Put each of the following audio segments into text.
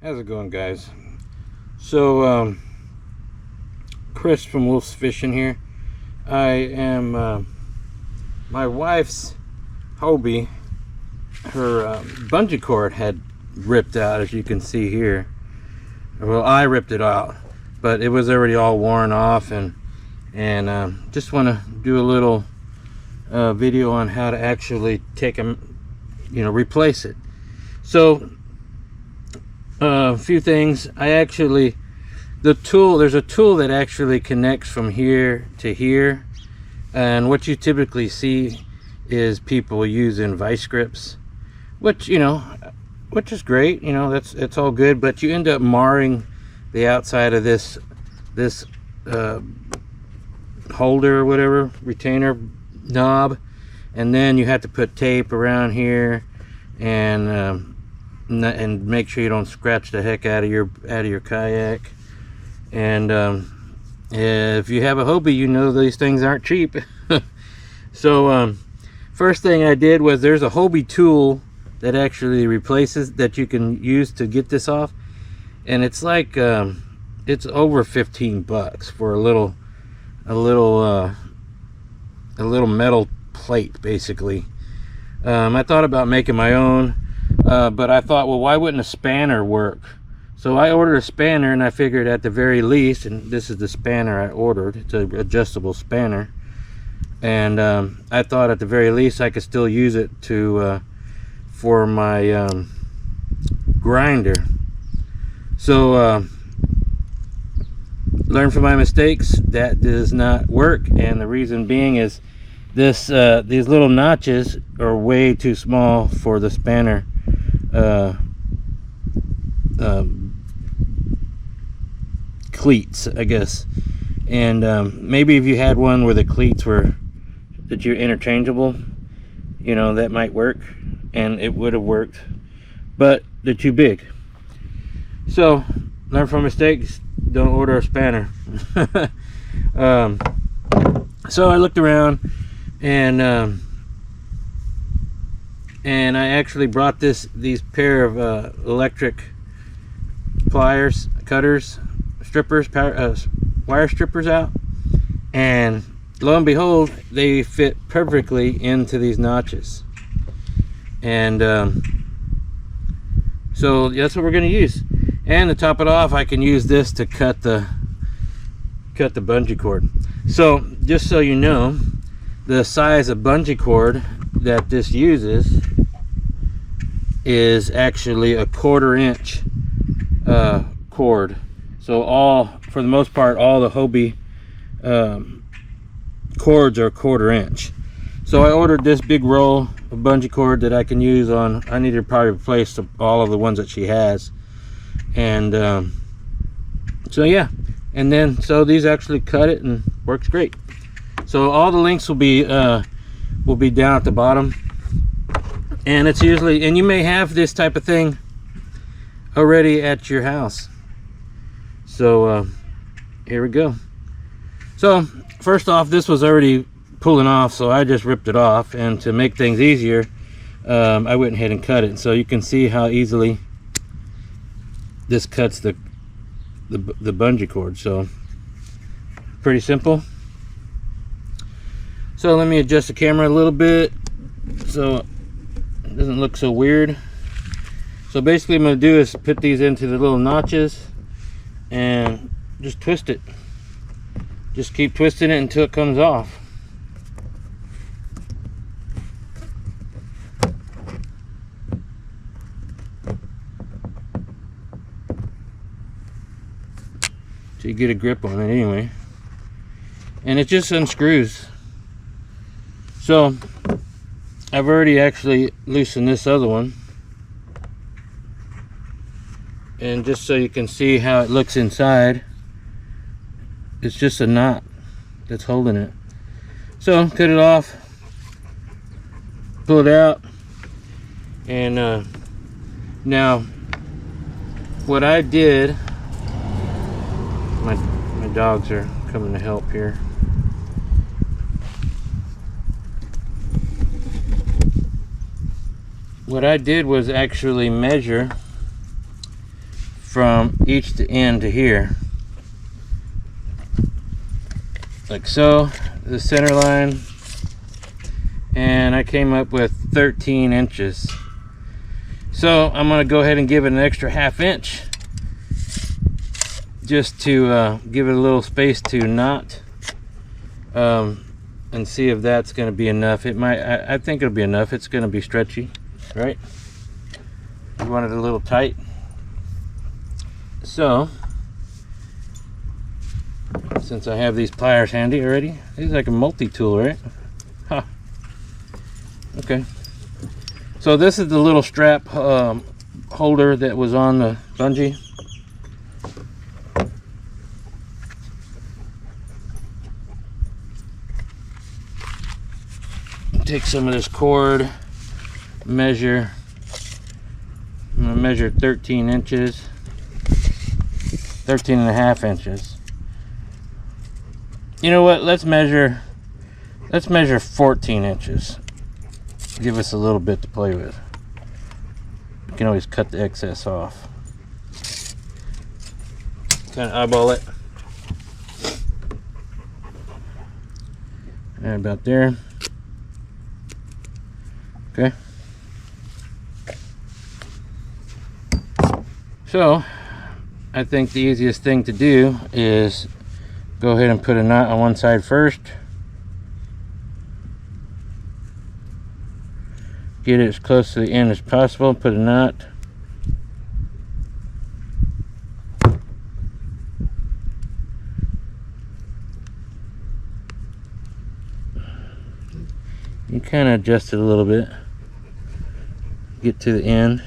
How's it going, guys? So Chris from Wolf's Fishing here. I am my wife's Hobie, her bungee cord had ripped out, as you can see here. Well, I ripped it out, but it was already all worn off, and just want to do a little video on how to actually take them, replace it. So a few things. There's a tool that actually connects from here to here, and what you typically see is people using vice grips, which is great. It's all good, but you end up marring the outside of this holder or whatever, retainer knob, and then you have to put tape around here and make sure you don't scratch the heck out of your kayak. And if you have a Hobie, these things aren't cheap. So first thing I did was, there's a Hobie tool that actually replaces, that you can use to get this off, and it's like it's over 15 bucks for a little metal plate, basically. I thought about making my own, but I thought, well, why wouldn't a spanner work? So I ordered a spanner, and I figured at the very least, and this is the spanner I ordered, it's an adjustable spanner, and I thought at the very least I could still use it for my grinder. So learn from my mistakes. That does not work, and the reason being is these little notches are way too small for the spanner cleats, I guess. And maybe if you had one where the cleats were interchangeable, that might work, and it would have worked, but they're too big. So learn from mistakes. Don't order a spanner. So I looked around, and I actually brought these pair of electric pliers, cutters, strippers, wire strippers out, and lo and behold, they fit perfectly into these notches. And so that's what we're going to use. And to top it off, I can use this to cut the bungee cord. So just so you know, the size of bungee cord that this uses is actually a 1/4 inch cord. So for the most part, all the Hobie cords are 1/4 inch. So I ordered this big roll of bungee cord that I can use on. I need to probably replace all of the ones that she has, and so yeah. And then so these actually cut it and works great. So all the links will be down at the bottom, and it's usually, and you may have this type of thing already at your house. So here we go. So first off, this was already pulling off, so I just ripped it off, and to make things easier, I went ahead and cut it. So you can see how easily this cuts the bungee cord. So pretty simple. So let me adjust the camera a little bit so it doesn't look so weird. So basically what I'm going to do is put these into the little notches and just twist it. Just keep twisting it until it comes off. So you get a grip on it anyway. And it just unscrews. So I've already actually loosened this other one. And just so you can see how it looks inside, it's just a knot that's holding it. So cut it off, pull it out, and now what I did, my dogs are coming to help here. What I did was actually measure from each to end to here, like so, the center line, and I came up with 13 inches. So I'm going to go ahead and give it an extra ½ inch just to give it a little space to knot, and see if that's going to be enough. It might. I think it'll be enough. It's going to be stretchy, right? You want it a little tight. So since I have these pliers handy already, it's like a multi-tool, right? Huh. Okay. So this is the little strap holder that was on the bungee. Take some of this cord, measure. I'm going to measure 13 inches. 13.5 inches. You know what? Let's measure 14 inches. Give us a little bit to play with. You can always cut the excess off. Kind of eyeball it. Right about there. Okay. So I think the easiest thing to do is go ahead and put a knot on one side first. Get it as close to the end as possible. Put a knot. You kind of adjust it a little bit. Get to the end.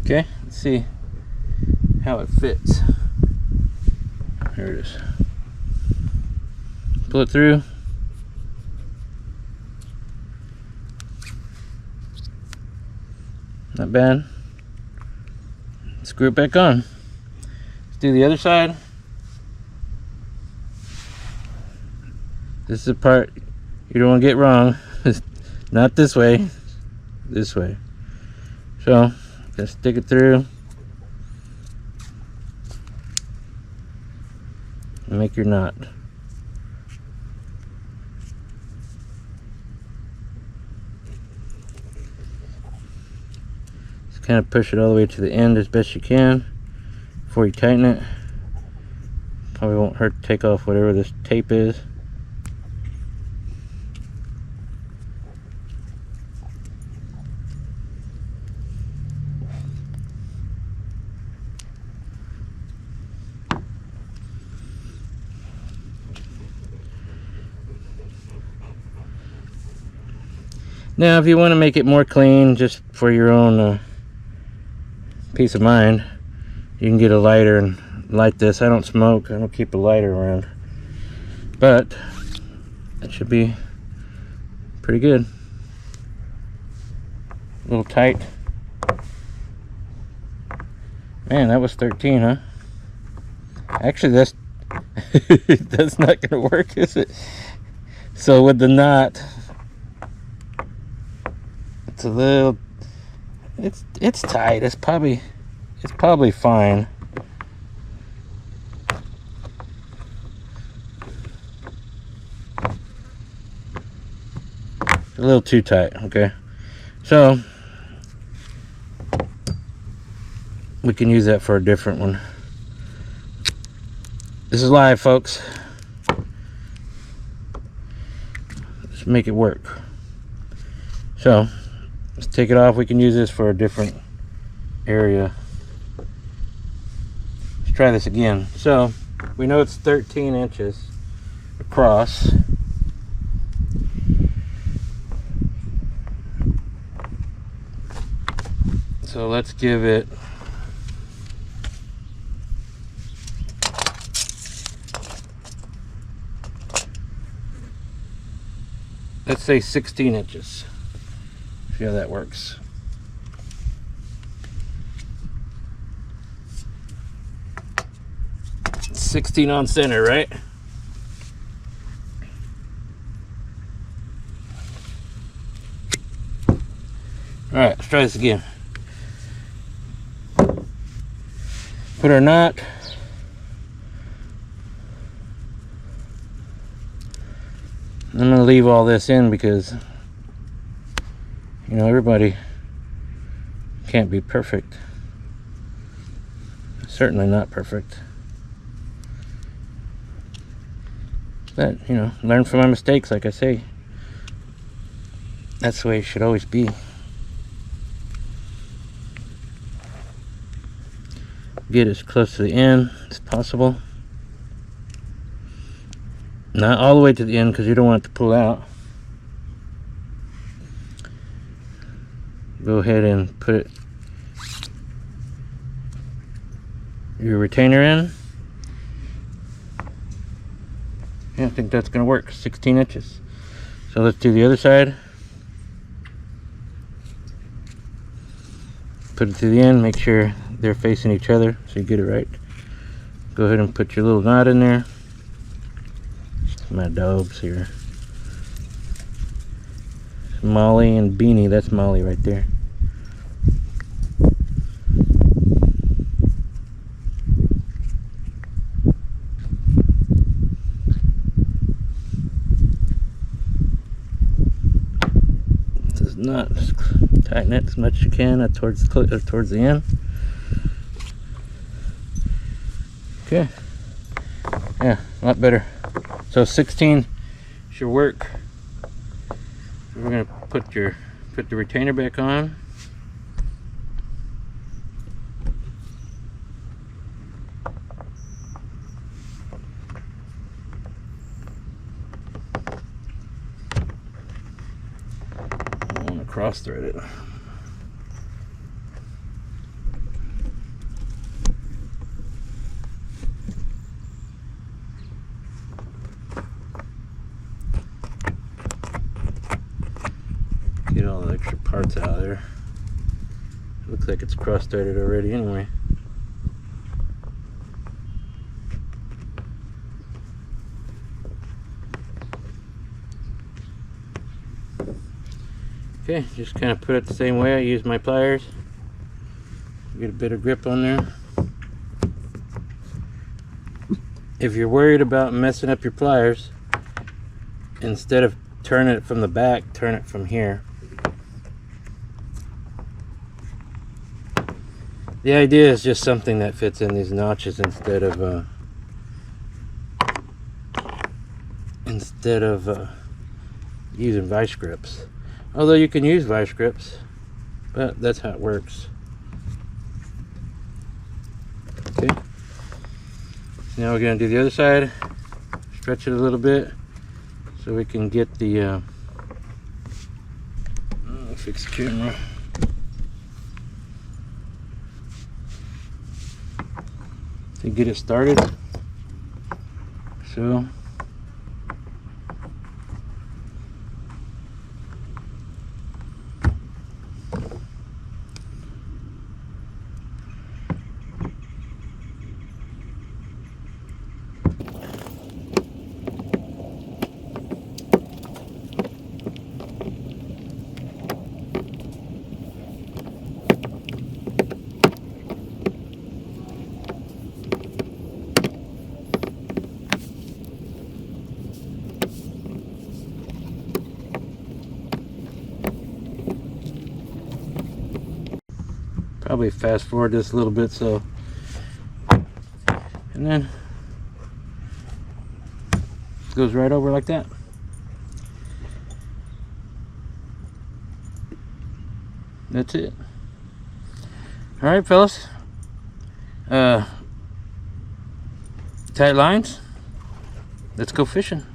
Okay, let's see how it fits. There it is. Pull it through. Not bad. Screw it back on. Let's do the other side. This is the part you don't want to get wrong. Not this way. This way. So just stick it through and make your knot. Just kind of push it all the way to the end as best you can before you tighten it. Probably won't hurt to take off whatever this tape is. Now if you want to make it more clean, just for your own peace of mind, you can get a lighter and light this. I don't smoke, I don't keep a lighter around, but that should be pretty good. A little tight. Man, that was 13, huh? Actually, that's that's not gonna work, is it? So with the knot, it's a little, it's tight. It's probably fine. a little too tight. Okay, so we can use that for a different one. This is live, folks. Let's make it work. So let's take it off. We can use this for a different area. Let's try this again. So we know it's 13 inches across. So let's give it let's say 16 inches. See how that works. It's 16 on center, right? All right, let's try this again. Put our knot. I'm going to leave all this in because, you know, everybody can't be perfect. Certainly not perfect. But, you know, learn from my mistakes, like I say. That's the way it should always be. Get as close to the end as possible. Not all the way to the end because you don't want it to pull out. Go ahead and put your retainer in. Yeah, I think that's going to work. 16 inches. So let's do the other side. Put it to the end. Make sure they're facing each other so you get it right. Go ahead and put your little knot in there. My dogs here. Molly and Beanie. That's Molly right there. Does not tighten it as much as you can towards the end. Okay. Yeah, a lot better. So 16 should work. So we're gonna put the retainer back on. I want to cross thread it. Get all the extra parts out of there. It looks like it's cross-threaded already anyway. Okay, just kind of put it the same way. I use my pliers. Get a bit of grip on there. If you're worried about messing up your pliers, instead of turning it from the back, turn it from here. The idea is just something that fits in these notches instead of using vice grips. Although you can use vice grips, but that's how it works. Okay. Now we're going to do the other side. Stretch it a little bit so we can get the fix the camera. To get it started. So Probably fast forward this a little bit, so, and then it goes right over like that. That's it. All right, fellas. Tight lines. Let's go fishing.